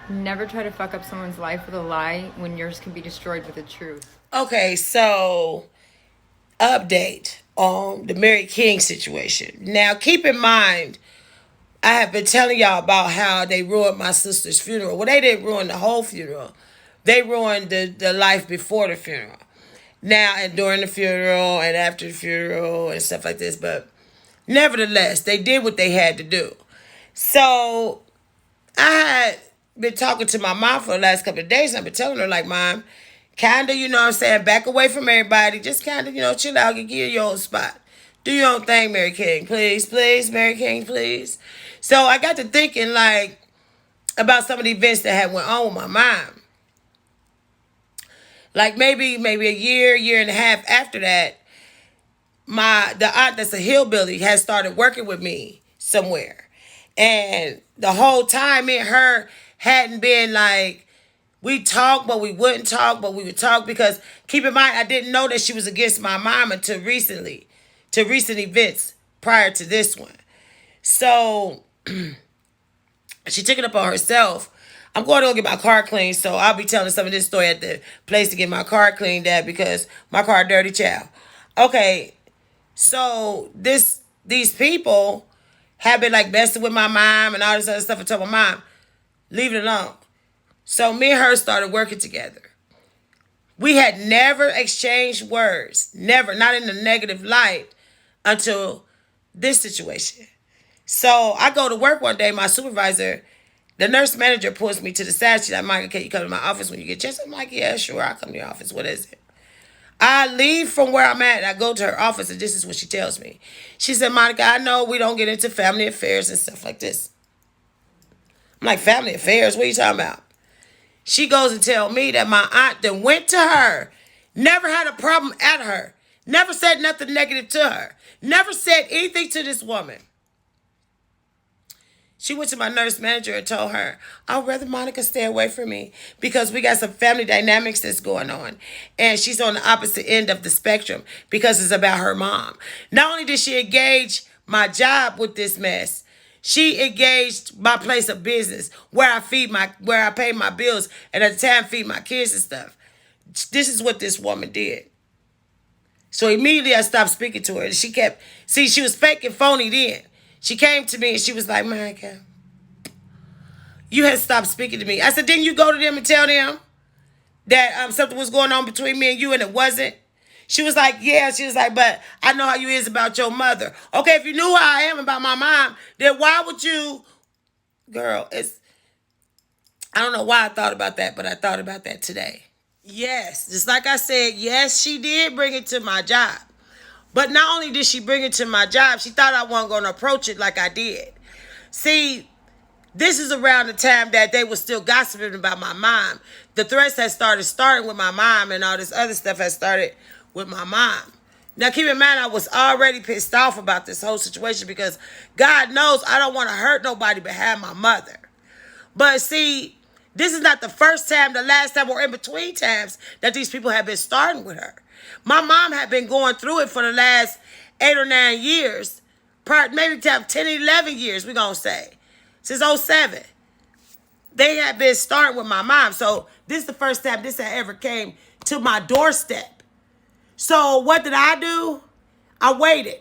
Never try to fuck up someone's life with a lie when yours can be destroyed with the truth. Okay, so update on the Mary King situation. Now, keep in mind, I have been telling y'all about how they ruined my sister's funeral. Well, they didn't ruin the whole funeral. They ruined the life before the funeral. Now, and during the funeral and after the funeral and stuff like this. But nevertheless, they did what they had to do. So I had been talking to my mom for the last couple of days. And I've been telling her, like, Mom, kind of, you know what I'm saying, back away from everybody. Just kind of, chill out and get your own spot. Do your own thing, Mary King, please, please, Mary King, please. So I got to thinking, like, about some of the events that had went on with my mom. Like maybe a year and a half after that, the aunt that's a hillbilly has started working with me somewhere. And the whole time me and her hadn't been like, we talked, but we wouldn't talk, but we would talk because keep in mind, I didn't know that she was against my mom until recently, to recent events prior to this one. So she took it upon herself. I'm going to go get my car cleaned, so I'll be telling some of this story at the place to get my car cleaned at because my car dirty, child. Okay, so these people have been like messing with my mom and all this other stuff. I told my mom, leave it alone. So me and her started working together. We had never exchanged words, never, not in a negative light until this situation. So I go to work one day, my supervisor, the nurse manager pulls me to the side. She's like, Monica, can you come to my office when you get a chance? I'm like, yeah, sure, I'll come to your office. What is it? I leave from where I'm at and I go to her office and this is what she tells me. She said, Monica, I know we don't get into family affairs and stuff like this. I'm like, family affairs? What are you talking about? She goes and tell me that my aunt then went to her, never had a problem at her, never said nothing negative to her, never said anything to this woman. She went to my nurse manager and told her, I'd rather Monica stay away from me because we got some family dynamics that's going on. And she's on the opposite end of the spectrum because it's about her mom. Not only did she engage my job with this mess, she engaged my place of business where I pay my bills and at the time feed my kids and stuff. This is what this woman did. So immediately I stopped speaking to her. And she was fake and phony then. She came to me and she was like, Monica, you had stopped speaking to me. I said, didn't you go to them and tell them that something was going on between me and you and it wasn't? She was like, yeah. She was like, but I know how you is about your mother. Okay, if you knew how I am about my mom, then why would you, girl, I don't know why I thought about that, but I thought about that today. Yes, just like I said, yes, she did bring it to my job. But not only did she bring it to my job, she thought I wasn't going to approach it like I did. See, this is around the time that they were still gossiping about my mom. The threats had starting with my mom and all this other stuff had started with my mom. Now, keep in mind, I was already pissed off about this whole situation because God knows I don't want to hurt nobody but have my mother. But see, this is not the first time, the last time, or in between times that these people have been starting with her. My mom had been going through it for the last 8 or 9 years, maybe 10, 11 years, we're going to say, since '07. They had been starting with my mom. So this is the first time this had ever came to my doorstep. So what did I do? I waited.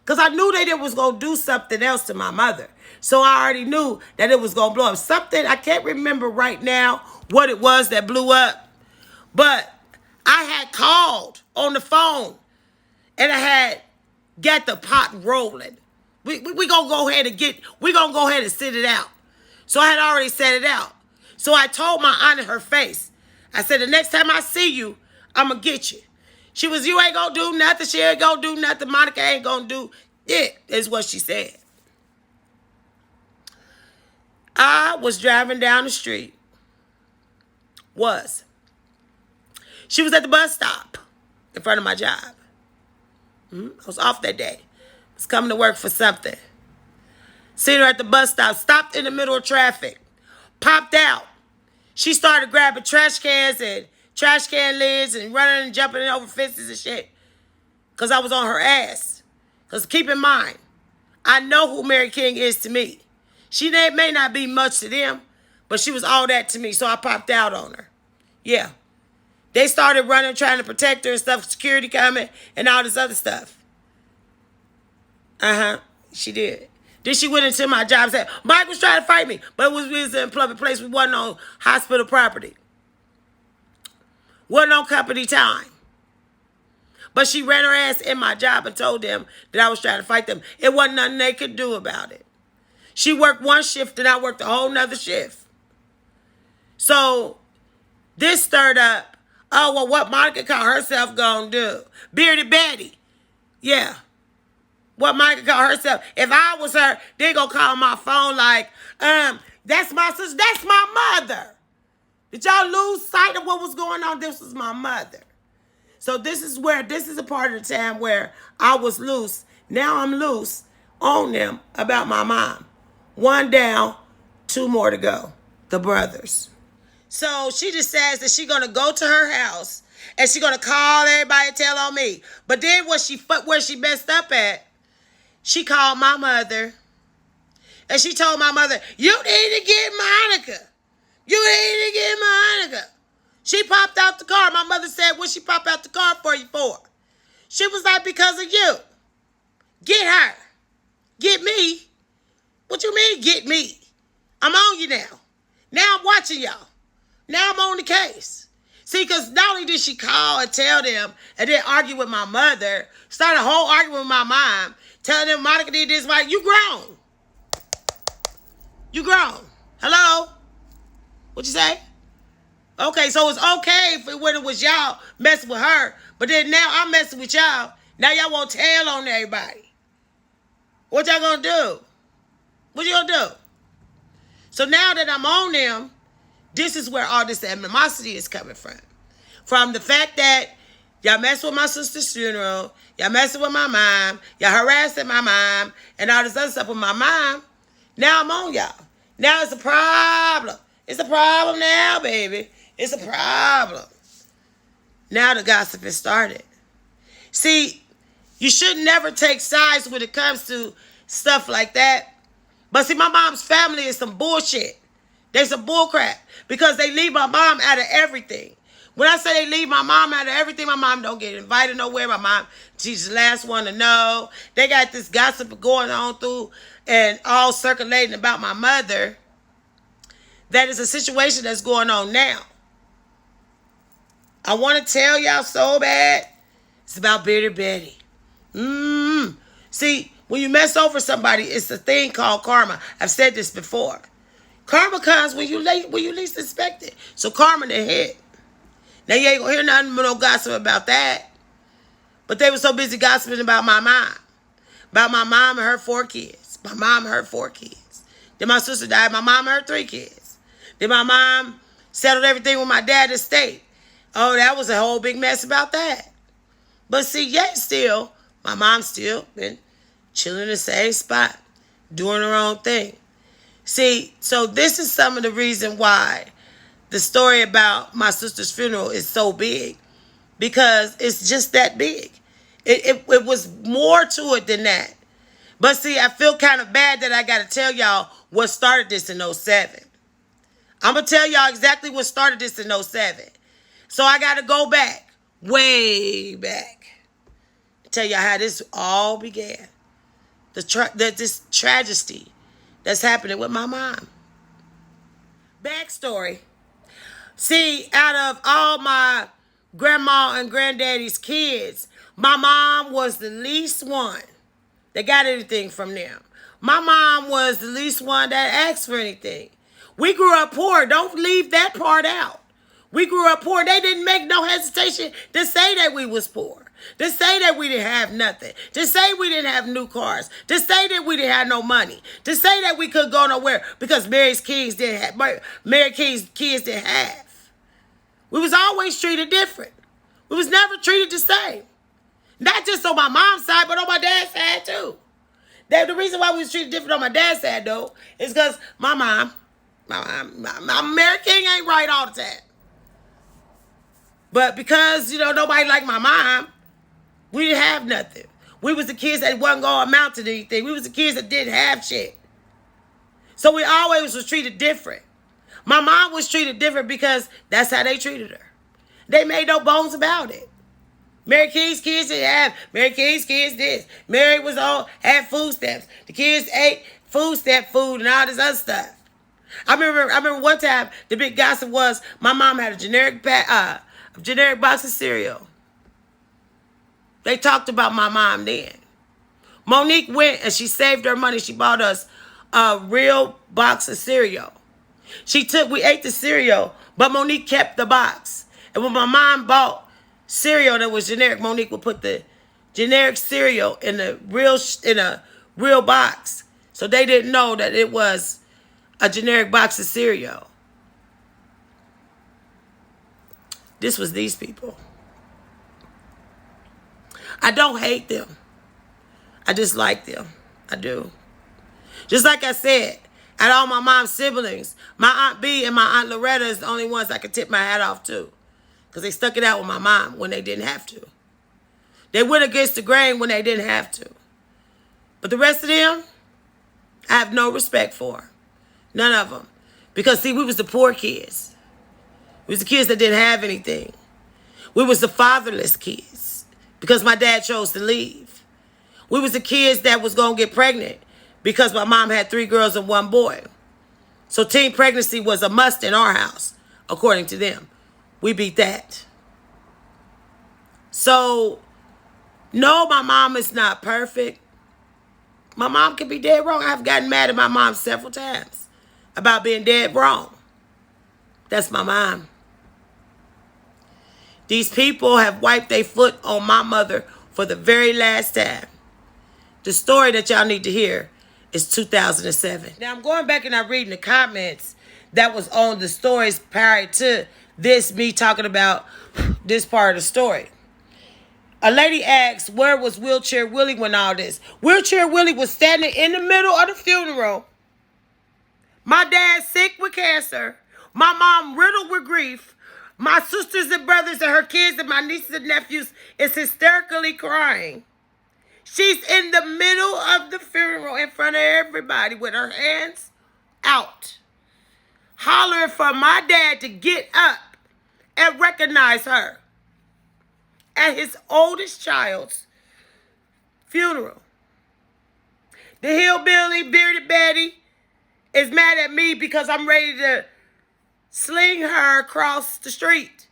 Because I knew that it was going to do something else to my mother. So I already knew that it was going to blow up. Something, I can't remember right now what it was that blew up. But I had called on the phone. And I had got the pot rolling. We going to go ahead and we going to go ahead and sit it out. So I had already set it out. So I told my aunt in her face. I said, the next time I see you, I'm going to get you. She was, you ain't going to do nothing. She ain't going to do nothing. Monica ain't going to do it, is what she said. I was driving down the street. She was at the bus stop in front of my job. I was off that day. I was coming to work for something. Seen her at the bus stop, stopped in the middle of traffic, popped out. She started grabbing trash cans and trash can lids and running and jumping over fences and shit. Because I was on her ass. Because keep in mind, I know who Mary King is to me. She may not be much to them, But she was all that to me, so I popped out on her. Yeah. They started running, trying to protect her and stuff, security coming, and all this other stuff. She did. Then she went into my job and said, Mike was trying to fight me, but we was in a public place. We wasn't on hospital property. Wasn't on company time. But she ran her ass in my job and told them that I was trying to fight them. It wasn't nothing they could do about it. She worked one shift and I worked a whole nother shift. So this stirred up, oh, well, what Monica called herself gonna do? Bearded Betty. Yeah. What Monica called herself. If I was her, they gonna call my phone like, that's my sister, that's my mother. Did y'all lose sight of what was going on? This was my mother. So this is a part of the time where I was loose. Now I'm loose on them about my mom. One down, two more to go. The brothers. So she decides that she's gonna go to her house and she's gonna call everybody and tell on me. But then where she messed up at, she called my mother and she told my mother, you need to get Monica. You need to get Monica. She popped out the car. My mother said, what she pop out the car for you for? She was like, because of you. Get her. Get me. What you mean, get me? I'm on you now. Now I'm watching y'all. Now I'm on the case. See, because not only did she call and tell them and then argue with my mother, start a whole argument with my mom, telling them Monica did this, like, you grown. You grown. Hello? What you say? Okay, so it's okay when it was y'all messing with her, but then now I'm messing with y'all. Now y'all want to tell on everybody. What y'all gonna do? What you gonna do? So now that I'm on them, this is where all this animosity is coming from. From the fact that y'all messing with my sister's funeral, y'all messing with my mom, y'all harassing my mom, and all this other stuff with my mom. Now I'm on y'all. Now it's a problem. It's a problem now, baby. It's a problem. Now the gossip has started. See, you should never take sides when it comes to stuff like that. But see, my mom's family is some bullshit. They some bullcrap because they leave my mom out of everything. When I say they leave my mom out of everything, my mom don't get invited nowhere. My mom, she's the last one to know. They got this gossip going on through and all circulating about my mother. That is a situation that's going on now. I want to tell y'all so bad. It's about Bearded Betty. See, when you mess over somebody, it's a thing called karma. I've said this before. Karma comes when you least expect it. So karma done hit. Now you ain't gonna hear nothing but no gossip about that. But they were so busy gossiping about my mom. About my mom and her 4 kids. My mom and her 4 kids. Then my sister died. My mom and her 3 kids. Then my mom settled everything with my dad's estate. Oh, that was a whole big mess about that. But see, yet still, my mom still been chilling in the same spot. Doing her own thing. See, so this is some of the reason why the story about my sister's funeral is so big. Because it's just that big. It was more to it than that. But see, I feel kind of bad that I got to tell y'all what started this in 07. I'm going to tell y'all exactly what started this in 07. So I got to go back, way back, and tell y'all how this all began. This tragedy that's happening with my mom. Backstory. See, out of all my grandma and granddaddy's kids, my mom was the least one that got anything from them. My mom was the least one that asked for anything. We grew up poor. Don't leave that part out. We grew up poor. They didn't make no hesitation to say that we was poor. To say that we didn't have nothing. To say we didn't have new cars. To say that we didn't have no money. To say that we couldn't go nowhere because Mary's kids didn't have. Mary King's kids didn't have. We was always treated different. We was never treated the same. Not just on my mom's side, but on my dad's side too. The reason why we was treated different on my dad's side though is because my mom, Mary King ain't right all the time. But because, nobody liked my mom, we didn't have nothing. We was the kids that wasn't going to amount to anything. We was the kids that didn't have shit. So we always was treated different. My mom was treated different because that's how they treated her. They made no bones about it. Mary King's kids didn't have. Mary King's kids this. Mary was all had food stamps. The kids ate food stamp food and all this other stuff. I remember one time the big gossip was my mom had a generic box of cereal. They talked about my mom then. Monique went and she saved her money. She bought us a real box of cereal. We ate the cereal, but Monique kept the box. And when my mom bought cereal that was generic, Monique would put the generic cereal in a real box. So they didn't know that it was a generic box of cereal. This was these people. I don't hate them. I just like them. I do. Just like I said, out of all my mom's siblings, my Aunt B and my Aunt Loretta is the only ones I could tip my hat off to. Because they stuck it out with my mom when they didn't have to. They went against the grain when they didn't have to. But the rest of them, I have no respect for. None of them. Because, see, we was the poor kids. We was the kids that didn't have anything. We was the fatherless kids. Because my dad chose to leave. We was the kids that was going to get pregnant. Because my mom had 3 girls and 1 boy. So teen pregnancy was a must in our house, according to them. We beat that. So, no, my mom is not perfect. My mom can be dead wrong. I've gotten mad at my mom several times about being dead wrong. That's my mom. These people have wiped their foot on my mother for the very last time. The story that y'all need to hear is 2007. Now, I'm going back and I'm reading the comments that was on the stories prior to this, me talking about this part of the story. A lady asked, where was Wheelchair Willie when all this? Wheelchair Willie was standing in the middle of the funeral. My dad sick with cancer. My mom riddled with grief. My sisters and brothers and her kids and my nieces and nephews is hysterically crying. She's in the middle of the funeral in front of everybody with her hands out, hollering for my dad to get up and recognize her at his oldest child's funeral. The hillbilly, Bearded Betty, is mad at me because I'm ready to sling her across the street.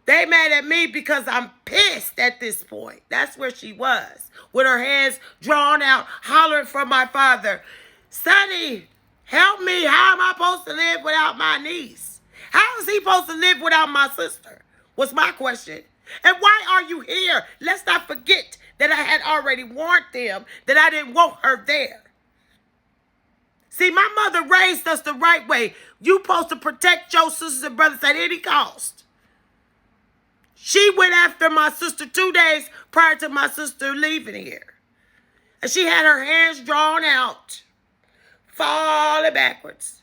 They mad at me because I'm pissed at this point. That's where she was, with her hands drawn out, hollering for my father. Sonny, help me. How am I supposed to live without my niece? How is he supposed to live without my sister? Was my question. And why are you here? Let's not forget that I had already warned them that I didn't want her there. See, my mother raised us the right way. You supposed to protect your sisters and brothers at any cost. She went after my sister 2 days prior to my sister leaving here. And she had her hands drawn out, falling backwards.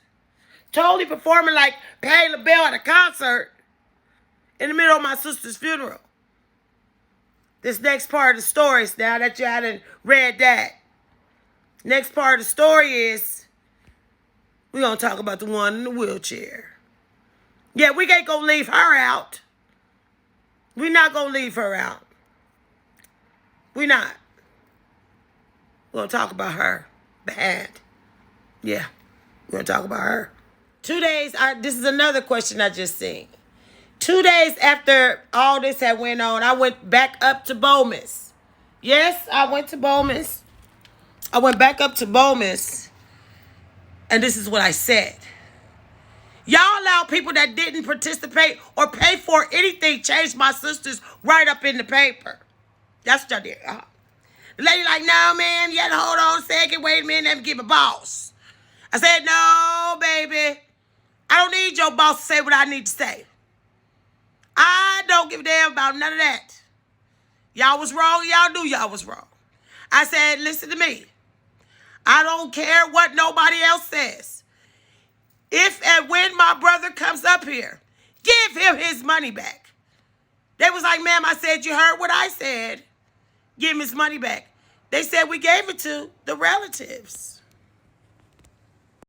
Totally performing like Patti LaBelle at a concert in the middle of my sister's funeral. This next part of the story is, now that you hadn't read that, next part of the story is, we're going to talk about the one in the wheelchair. Yeah, we ain't going to leave her out. We're not going to leave her out. We're not. We're going to talk about her. Bad. Yeah, we're going to talk about her. 2 days, this is another question I just seen. 2 days after all this had went on, I went back up to Bowman's. Yes, I went to Bowman's. I went back up to Bowman's. And this is what I said. Y'all allow people that didn't participate or pay for anything change my sisters right up in the paper. That's what y'all did. The lady like, no, ma'am, you had to hold on a second. Wait a minute, let me give a boss. I said, no, baby. I don't need your boss to say what I need to say. I don't give a damn about none of that. Y'all was wrong. Y'all knew y'all was wrong. I said, listen to me. I don't care what nobody else says. If and when my brother comes up here, give him his money back. They was like, ma'am, I said, you heard what I said. Give him his money back. They said we gave it to the relatives.